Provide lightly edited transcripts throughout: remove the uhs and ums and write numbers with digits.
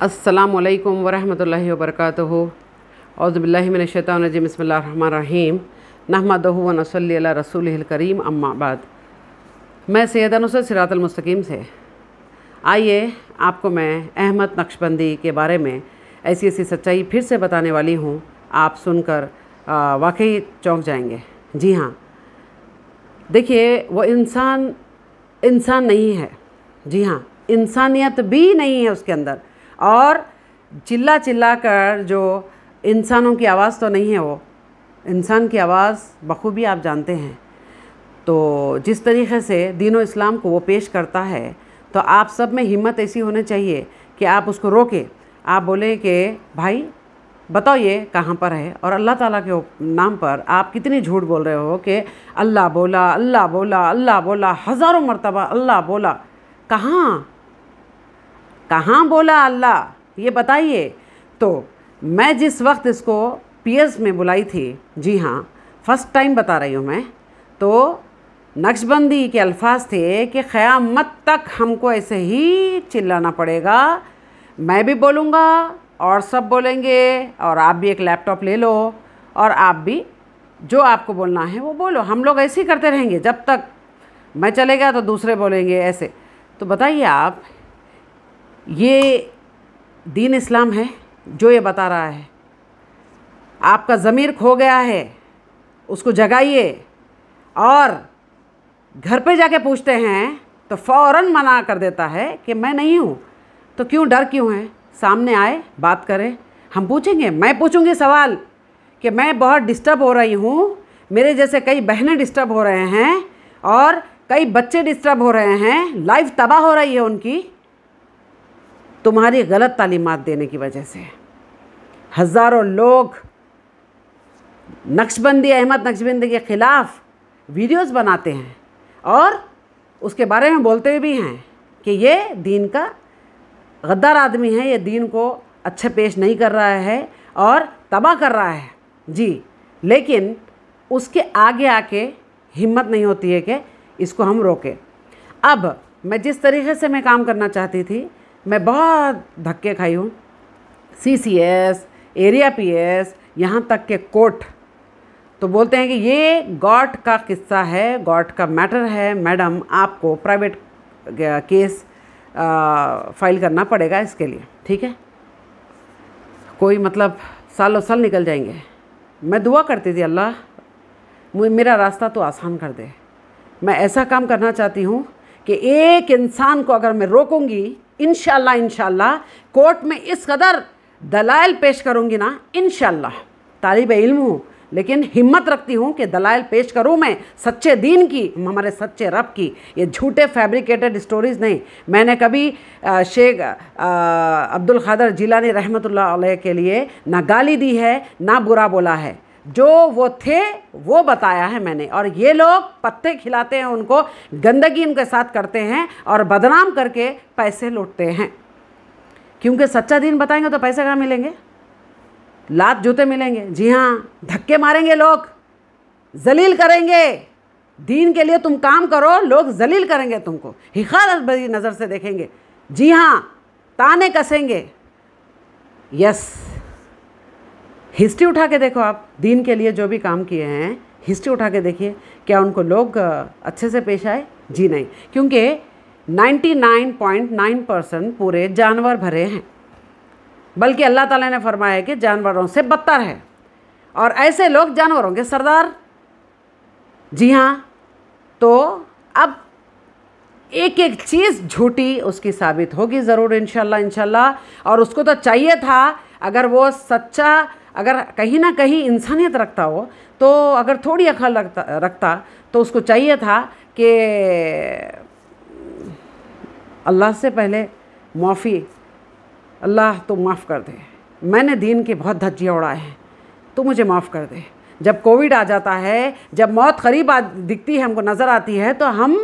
अस्सलामुअलैकुम वरहमतुल्लाहि वबरकातुहू। औज़ुबिल्लाहि मिनश्शैतानिर्रजीम। बिस्मिल्लाहिर्रहमानिर्रहीम। नहमदुहु व नसल्ली अला रसूलिहिल करीम, अम्मा बाद। मैं सैयदा नुसरत सिरातल मुस्तकीम से आइए आपको मैं अहमद नक्शबंदी के बारे में ऐसी ऐसी सच्चाई फिर से बताने वाली हूँ। आप सुनकर वाकई चौंक जाएंगे। जी हाँ, देखिए, वो इंसान नहीं है। जी हाँ, इंसानियत भी नहीं है उसके अंदर। और चिल्ला चिल्ला कर जो इंसानों की आवाज़ तो नहीं है, वो इंसान की आवाज़ बखूबी आप जानते हैं। तो जिस तरीक़े से दीन इस्लाम को वो पेश करता है, तो आप सब में हिम्मत ऐसी होनी चाहिए कि आप उसको रोकें। आप बोलें कि भाई बताओ ये कहाँ पर है, और अल्लाह ताला के नाम पर आप कितनी झूठ बोल रहे हो कि अल्लाह बोला, अल्लाह बोला, अल्लाह बोला, हज़ारों मरतबा अल्लाह बोला। कहाँ बोला अल्लाह, ये बताइए। तो मैं जिस वक्त इसको पीएस में बुलाई थी, जी हाँ, फ़र्स्ट टाइम बता रही हूँ मैं, तो नक्शबंदी के अल्फाज थे कि क़यामत तक हमको ऐसे ही चिल्लाना पड़ेगा। मैं भी बोलूँगा और सब बोलेंगे, और आप भी एक लैपटॉप ले लो और आप भी जो आपको बोलना है वो बोलो। हम लोग ऐसे ही करते रहेंगे जब तक मैं चले गया तो दूसरे बोलेंगे, ऐसे। तो बताइए आप, ये दीन इस्लाम है जो ये बता रहा है? आपका ज़मीर खो गया है, उसको जगाइए। और घर पे जाके पूछते हैं तो फ़ौरन मना कर देता है कि मैं नहीं हूँ। तो क्यों, डर क्यों है? सामने आए, बात करें। हम पूछेंगे, मैं पूछूंगी सवाल कि मैं बहुत डिस्टर्ब हो रही हूँ, मेरे जैसे कई बहनें डिस्टर्ब हो रहे हैं और कई बच्चे डिस्टर्ब हो रहे हैं, लाइफ तबाह हो रही है उनकी, तुम्हारी गलत तालीमात देने की वजह से। हज़ारों लोग नक्शबंदी, अहमद नक्शबंदी के ख़िलाफ़ वीडियोस बनाते हैं और उसके बारे में बोलते हुए भी हैं कि ये दीन का गद्दार आदमी है, ये दीन को अच्छे पेश नहीं कर रहा है और तबाह कर रहा है। जी, लेकिन उसके आगे आके हिम्मत नहीं होती है कि इसको हम रोकें। अब मैं जिस तरीक़े से मैं काम करना चाहती थी, मैं बहुत धक्के खाई हूँ। CCS, एरिया PS, यहाँ तक के कोर्ट तो बोलते हैं कि ये गॉड का किस्सा है, गॉड का मैटर है, मैडम आपको प्राइवेट केस फाइल करना पड़ेगा इसके लिए, ठीक है। कोई मतलब सालों साल निकल जाएंगे। मैं दुआ करती थी, अल्लाह मेरा रास्ता तो आसान कर दे। मैं ऐसा काम करना चाहती हूँ कि एक इंसान को अगर मैं रोकूंगी, इंशाल्लाह कोर्ट में इस कदर दलाइल पेश करूँगी ना, इंशाल्लाह। तालिब इल्म हूँ, लेकिन हिम्मत रखती हूँ कि दलाइल पेश करूँ मैं सच्चे दीन की, हमारे सच्चे रब की, ये झूठे फैब्रिकेटेड स्टोरीज़ नहीं। मैंने कभी शेख अब्दुल क़ादिर जिलानी रहमतुल्लाह अलैह के लिए ना गाली दी है, ना बुरा बोला है। जो वो थे वो बताया है मैंने। और ये लोग पत्ते खिलाते हैं उनको, गंदगी उनके साथ करते हैं और बदनाम करके पैसे लूटते हैं। क्योंकि सच्चा दीन बताएंगे तो पैसे कहाँ मिलेंगे? लात जूते मिलेंगे। जी हाँ, धक्के मारेंगे लोग, जलील करेंगे। दीन के लिए तुम काम करो, लोग जलील करेंगे तुमको, हिकारत भरी नज़र से देखेंगे। जी हाँ, ताने कसेंगे। यस, हिस्ट्री उठा के देखो आप, दीन के लिए जो भी काम किए हैं, हिस्ट्री उठा के देखिए, क्या उनको लोग अच्छे से पेश आए? जी नहीं, क्योंकि 99.9% पूरे जानवर भरे हैं। बल्कि अल्लाह ताला ने फरमाया है कि जानवरों से बदतर है, और ऐसे लोग जानवरों के सरदार। जी हाँ, तो अब एक एक चीज़ झूठी उसकी साबित होगी ज़रूर, इंशाल्लाह। और उसको तो चाहिए था, अगर वो सच्चा, अगर कहीं ना कहीं इंसानियत रखता हो, तो अगर थोड़ी अकल रखता तो उसको चाहिए था कि अल्लाह से पहले माफ़ी, अल्लाह तो माफ़ कर दे, मैंने दीन के बहुत धज्जियाँ उड़ाए हैं, तो मुझे माफ़ कर दे। जब कोविड आ जाता है, जब मौत करीब दिखती है, हमको नज़र आती है, तो हम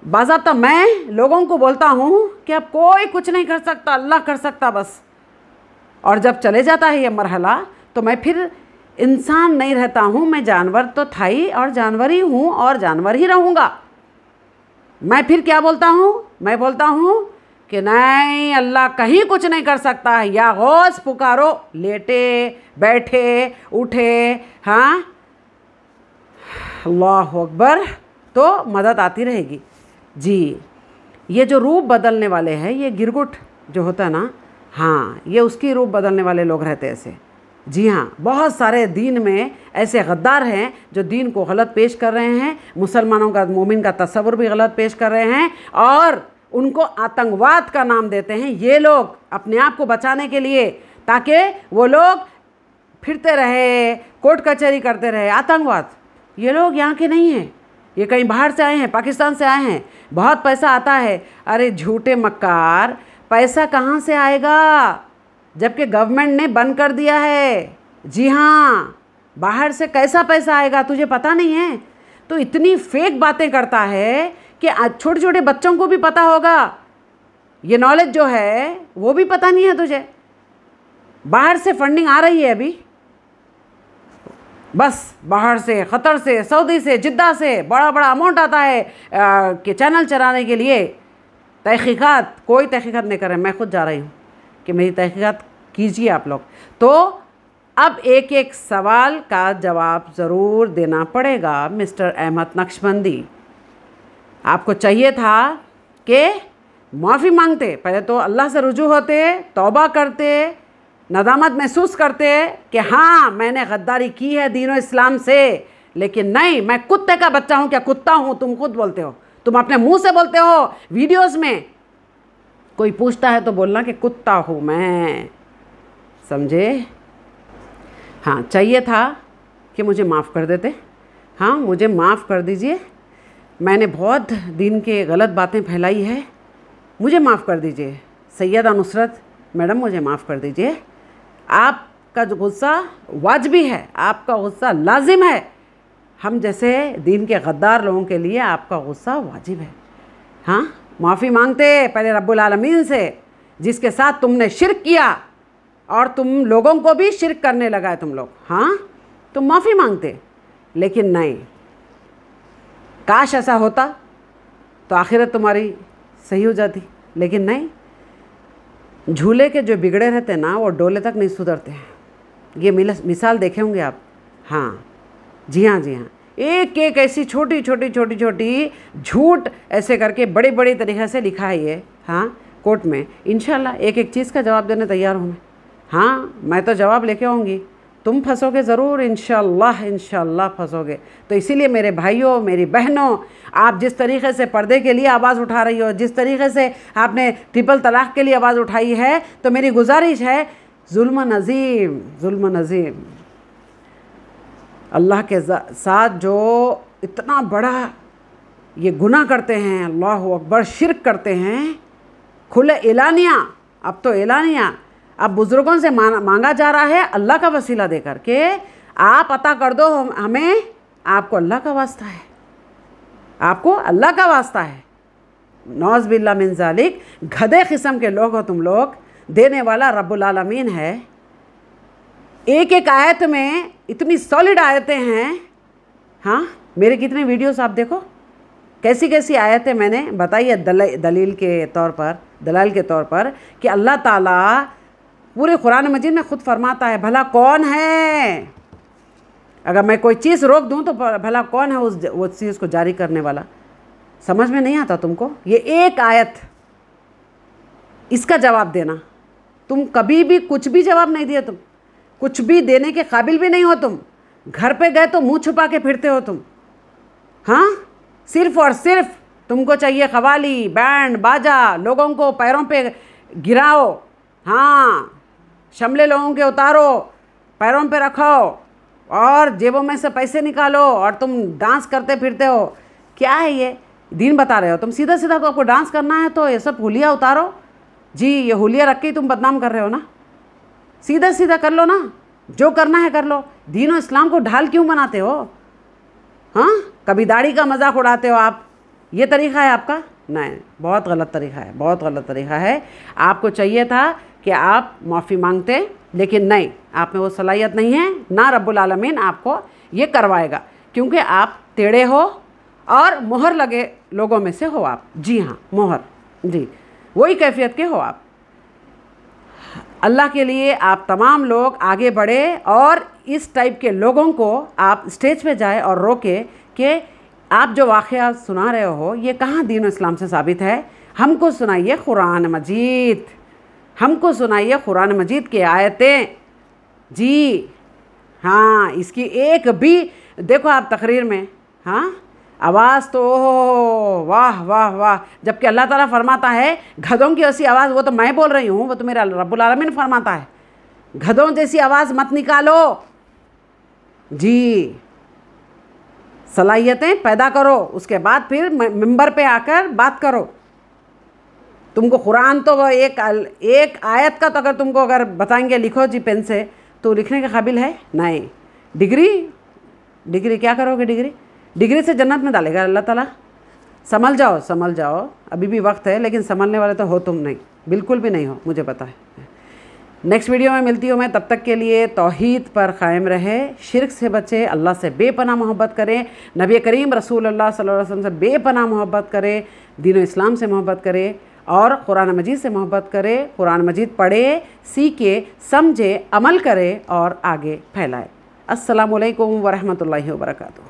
बाज़ाब्ता मैं लोगों को बोलता हूँ कि अब कोई कुछ नहीं कर सकता, अल्लाह कर सकता बस। और जब चले जाता है ये मरहला, तो मैं फिर इंसान नहीं रहता हूँ, मैं जानवर तो था ही और जानवर ही हूँ और जानवर ही रहूँगा। मैं फिर क्या बोलता हूँ? मैं बोलता हूँ कि नहीं अल्लाह कहीं कुछ नहीं कर सकता है, या गौस पुकारो, लेटे बैठे उठे, हाँ अल्लाह अकबर, तो मदद आती रहेगी। जी ये जो रूप बदलने वाले हैं, ये गिरगुट जो होता है ना, हाँ ये उसकी रूप बदलने वाले लोग रहते हैं ऐसे। जी हाँ, बहुत सारे दीन में ऐसे गद्दार हैं जो दीन को गलत पेश कर रहे हैं, मुसलमानों का, मोमिन का तस्वुर भी गलत पेश कर रहे हैं और उनको आतंकवाद का नाम देते हैं ये लोग अपने आप को बचाने के लिए, ताकि वो लोग फिरते रहे, कोर्ट कचहरी करते रहे। आतंकवाद, ये लोग यहाँ के नहीं हैं, ये कहीं बाहर से आए हैं, पाकिस्तान से आए हैं, बहुत पैसा आता है। अरे झूठे मक्कार, पैसा कहाँ से आएगा जबकि गवर्नमेंट ने बंद कर दिया है। जी हाँ, बाहर से कैसा पैसा आएगा तुझे पता नहीं है? तो इतनी फेक बातें करता है कि छोटे छोटे बच्चों को भी पता होगा, ये नॉलेज जो है वो भी पता नहीं है तुझे। बाहर से फंडिंग आ रही है अभी, बस बाहर से, क़तर से, सऊदी से, जिद्दा से बड़ा बड़ा अमाउंट आता है कि चैनल चलाने के लिए। तहक़ीक़ात, कोई तहक़ीक़ात नहीं कर रहे, मैं खुद जा रही हूँ कि मेरी तहक़ीक़ात कीजिए आप लोग। तो अब एक एक सवाल का जवाब ज़रूर देना पड़ेगा मिस्टर अहमद नक्शबंदी। आपको चाहिए था कि माफ़ी मांगते, पहले तो अल्लाह से रुजू होते, तौबा करते, नदामत महसूस करते कि हाँ मैंने गद्दारी की है दीन और इस्लाम से। लेकिन नहीं, मैं कुत्ते का बच्चा हूँ, क्या कुत्ता हूँ? तुम खुद बोलते हो, तुम अपने मुंह से बोलते हो वीडियोस में। कोई पूछता है तो बोलना कि कुत्ता हूँ मैं, समझे? हाँ, चाहिए था कि मुझे माफ़ कर देते। हाँ, मुझे माफ़ कर दीजिए, मैंने बहुत दीन के गलत बातें फैलाई है, मुझे माफ़ कर दीजिए। सैयदा नुसरत मैडम मुझे माफ़ कर दीजिए। आपका जो गुस्सा वाजिबी है, आपका गुस्सा लाजिम है, हम जैसे दीन के गद्दार लोगों के लिए आपका गुस्सा वाजिब है। हाँ, माफ़ी मांगते पहले रब्बुल आलमीन से, जिसके साथ तुमने शिर्क किया और तुम लोगों को भी शिर्क करने लगा है तुम लोग। हाँ, तुम माफ़ी मांगते, लेकिन नहीं, काश ऐसा होता तो आखिरत तुम्हारी सही हो जाती। लेकिन नहीं, झूले के जो बिगड़े रहते हैं ना, वो डोले तक नहीं सुधरते हैं। ये मिसाल देखे होंगे आप। हाँ जी हाँ, जी हाँ, एक एक ऐसी छोटी छोटी झूठ ऐसे करके बड़े बड़े तरीक़े से लिखा है ये। हाँ, कोर्ट में इंशाल्लाह एक एक चीज़ का जवाब देने तैयार हूँ मैं। हाँ, मैं तो जवाब लेके आऊँगी, तुम फंसोगे ज़रूर, इंशाल्लाह फंसोगे। तो इसीलिए मेरे भाइयों, मेरी बहनों, आप जिस तरीक़े से पर्दे के लिए आवाज़ उठा रही हो, जिस तरीक़े से आपने ट्रिपल तलाक़ के लिए आवाज़ उठाई है, तो मेरी गुजारिश है, जुल्म नज़ीम अल्लाह के साथ जो इतना बड़ा ये गुनाह करते हैं, अल्लाह अकबर, शिर्क करते हैं, खुले एलानिया, अब तो एलानिया, अब बुज़ुर्गों से मांगा जा रहा है अल्लाह का वसीला दे करके, आप अता कर दो हमें, आपको अल्लाह का वास्ता है, आपको अल्लाह का वास्ता है। नौज़ बिल्लाह मिन ज़ालिक, गधे किस्म के लोग हो तुम लोग। देने वाला रब्बुल आलमीन है। एक एक आयत में इतनी सॉलिड आयतें हैं। हाँ, मेरे कितने वीडियोस आप देखो, कैसी कैसी आयतें मैंने बताई है दलील के तौर पर कि अल्लाह ताला पूरे कुरान मजीद में ख़ुद फरमाता है, भला कौन है, अगर मैं कोई चीज़ रोक दूँ तो भला कौन है वो चीज़ को जारी करने वाला। समझ में नहीं आता तुमको? ये एक आयत, इसका जवाब देना, तुम कभी भी कुछ भी जवाब नहीं दिया, तुम कुछ भी देने के काबिल भी नहीं हो। तुम घर पे गए तो मुंह छुपा के फिरते हो तुम। हाँ, सिर्फ़ और सिर्फ तुमको चाहिए कवाली, बैंड बाजा, लोगों को पैरों पे गिराओ, हाँ, शमले लोगों के उतारो, पैरों पे रखो और जेबों में से पैसे निकालो और तुम डांस करते फिरते हो। क्या है ये? दीन बता रहे हो तुम? सीधा सीधा तो आपको डांस करना है तो ये सब हुलिया उतारो। जी, ये हुलिया रख के ही तुम बदनाम कर रहे हो ना। सीधा सीधा कर लो ना, जो करना है कर लो। दीन और इस्लाम को ढाल क्यों बनाते हो? हाँ, कभी दाढ़ी का मजाक उड़ाते हो आप, ये तरीक़ा है आपका? नहीं, बहुत गलत तरीक़ा है, बहुत गलत तरीक़ा है। आपको चाहिए था कि आप माफ़ी मांगते, लेकिन नहीं, आप में वो सलाहियत नहीं है, ना रब्बुल आलमीन आपको ये करवाएगा, क्योंकि आप टेढ़े हो और मोहर लगे लोगों में से हो आप। जी हाँ, मोहर। जी, वही कैफियत के हो आप। अल्लाह के लिए आप तमाम लोग आगे बढ़े और इस टाइप के लोगों को आप स्टेज पे जाए और रोके कि आप जो वाक़या सुना रहे हो ये कहाँ दीन इस्लाम से साबित है। हमको सुनाइए कुरान मजीद, हमको सुनाइए कुरान मजीद की आयतें। जी हाँ, इसकी एक भी देखो आप तकरीर में, हाँ आवाज़ तो ओह वाह वाह वाह, जबकि अल्लाह ताला फरमाता है गधों की ऐसी आवाज़, वो तो मैं बोल रही हूँ, वो तो मेरा रब्बुल आलमीन फरमाता है गधों जैसी आवाज़ मत निकालो। जी, सलाहियतें पैदा करो, उसके बाद फिर मिंबर पे आकर बात करो। तुमको कुरान तो वो एक आयत का तो अगर तुमको अगर बताएंगे लिखो जी पेन से, तो लिखने के काबिल है नहीं। डिग्री क्या करोगे? डिग्री से जन्नत में डालेगा अल्लाह ताला। संभल जाओ, अभी भी वक्त है, लेकिन संभलने वाले तो हो तुम नहीं, बिल्कुल भी नहीं हो, मुझे पता है। नेक्स्ट वीडियो में मिलती हूँ मैं, तब तक के लिए तौहीद पर कायम रहे, शिर्क से बचे, अल्लाह से बेपनाह मोहब्बत करें, नबी करीम रसूल अल्लाह सल्लल्लाहु अलैहि वसल्लम से बेपनाह मोहब्बत करें, दीन इस्लाम से मोहब्बत करें और कुरान मजीद से मोहब्बत करें। कुरान मजीद पढ़े, सीखे, समझे, अमल करे और आगे फैलाए। अस्सलामु अलैकुम वरहमतुल्लाहि वबरकातुहू।